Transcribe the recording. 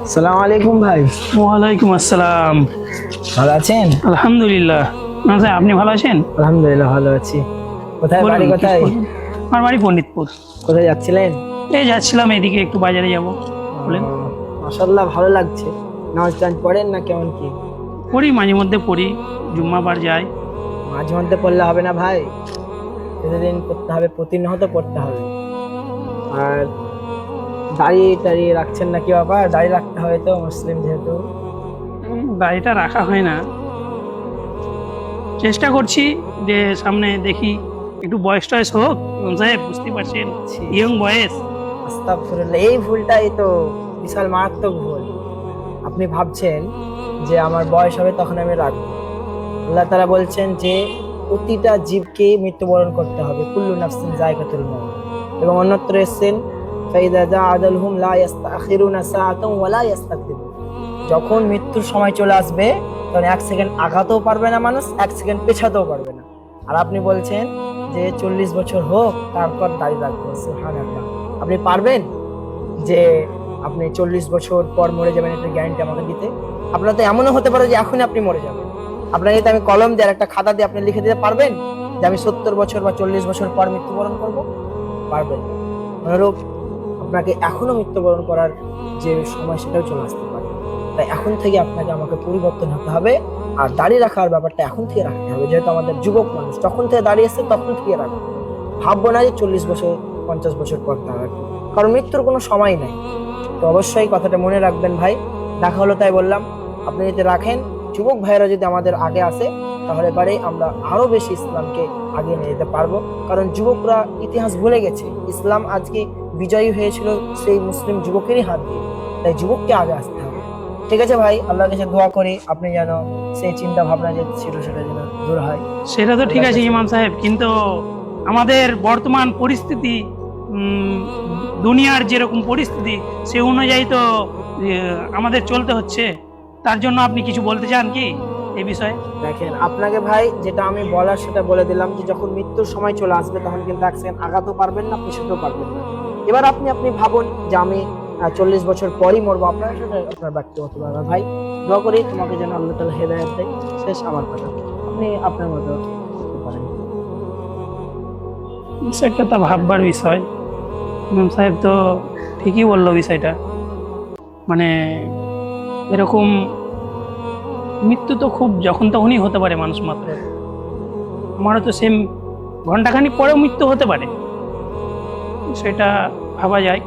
আসসালামু আলাইকুম ভাই। ওয়ালাইকুম আসসালাম। ভালো আছেন? আলহামদুলিল্লাহ। আচ্ছা, আপনি ভালো আছেন? আলহামদুলিল্লাহ ভালো আছি। কোথায় বলুন, বাড়ি, কি কোথায়? বলবেন? আমার বাড়ি পণ্ডিতপুর। কোথায় যাচ্ছিলেন? এই যাচ্ছিলাম, এদিকে একটু বাজারে যাব। বলেন। মাশাআল্লাহ, ভালো লাগছে। নামাজ টান পড়েন না কেমন কি? পড়ি, মাঝে মধ্যে পড়ি, জুম্মাবার যাই। মাঝে মধ্যে পড়লে হবে না ভাই, প্রতিদিন পড়তে হবে, প্রতিনিয়ত পড়তে হবে। আর দাড়ি টাড়ি রাখছেন না কি ব্যাপার? দাড়ি রাখতে হবে তো, মুসলিম যেহেতু। দাড়িটা রাখা হয় না, চেষ্টা করছি যে সামনে দেখি একটু বয়স টয়স হোক। ইমাম সাহেব বুঝতে পারছেন, ইয়ং বয়স। আস্তাগফিরুল্লাহ, এই ভুলটাই তো বিশাল মারাত্মক ভুল। আপনি ভাবছেন যে আমার বয়স হবে তখন আমি রাখবো। আল্লাহ তাআলা বলছেন যে প্রতিটা জীবকে মৃত্যুবরণ করতে হবে, কুল্লু নাফসিন যায়কাতুল মউত। এবং অন্যত্র এসেছেন ফাইদা জা আজালহুম লা ইস্তাখিরুনা সাআতান ওয়া লা ইস্তাকদিমুন। যখন মৃত্যুর সময় চলে আসবে তখন এক সেকেন্ড আগাতেও পারবে না মানুষ, এক সেকেন্ড পেছাতেও পারবে না। আর আপনি বলছেন যে 40 বছর হোক তারপর দাড়ি রাখবো। সুবহানাল্লাহ, আপনি পারবেন যে আপনি 40 বছর পর মরে যাবেন এটা গ্যারান্টি আমাকে দিতে? আপনার তো এমনও হতে পারে যে এখনই আপনি মরে যাবেন। আপনাকে যদি আমি কলম দিয়ে আর একটা খাতা দিয়ে আপনি লিখে দিতে পারবেন যে আমি 70 বছর বা 40 বছর পর মৃত্যুবরণ করব? পারবেন। অনুরূপ আপনাকে এখনো মৃত্যুবরণ করার যে সময় সেটাও চলে আসতে পারে। তাই এখন থেকে আপনাকে আমাকে পরিবর্তন হতে হবে। আর দাঁড়িয়ে রাখার ব্যাপারটা এখন থেকে রাখতে হবে, যেহেতু আমাদের যুবক মানুষ, তখন থেকে দাঁড়িয়েছে তখন থেকে রাখবো। ভাববো না যে 40 বছর 50 বছর পর তা রাখবো, কারণ মৃত্যুর কোনো সময় নাই। তো অবশ্যই কথাটা মনে রাখবেন ভাই। দেখা হলো তাই বললাম, আপনি যদি রাখেন, যুবক ভাইয়েরা যদি আমাদের আগে আসে তাহলে এবারে আমরা আরো বেশি ইসলামকে আগে নিয়ে যেতে পারবো। কারণ যুবকরা ইতিহাস ভুলে গেছে, ইসলাম আজকে বিজয়ী হয়েছিল সেই মুসলিম যুবকেরই হাত দিয়ে। তাই যুবককে আগে আসতে হবে। ঠিক আছে ভাই, আল্লাহর কাছে দোয়া করি আপনি যেন সেই চিন্তা ভাবনা যে ছিল সেটা যেন দূর হয়। সেটা তো ঠিক আছে ইমাম সাহেব, কিন্তু আমাদের বর্তমান পরিস্থিতি, দুনিয়ার যেরকম পরিস্থিতি সে অনুযায়ী তো আমাদের চলতে হচ্ছে। তার জন্য আপনি কিছু বলতে চান কি এই বিষয়ে? দেখেন, আপনাকে ভাই যেটা আমি বলার সেটা বলে দিলাম, যে যখন মৃত্যুর সময় চলে আসবে তখন কিন্তু এক সেকেন্ড আগাতেও পারবেন না, পিছাতেও পারবেন না। এবার আপনি ভাবুন যে আমি 40 বছর পরই মরবো, আপনার সেটা আপনার ব্যক্তিগত ব্যাপার ভাই। দোয়া করি তোমাকে যেন আল্লাহ তাআলা হেদায়েত দেয়। শেষ আমার কথা, আপনি আপনার মতো করতে পারেন। বিষয়টা তো ভাববার বিষয়। ইমাম সাহেব তো ঠিকই বললো বিষয়টা। মানে এরকম মৃত্যু তো খুব যখন তখনই হতে পারে মানুষ মাত্র। আমারও তো সেম ঘন্টাখানিক পরেও মৃত্যু হতে পারে, সেটা ভাবা যায়।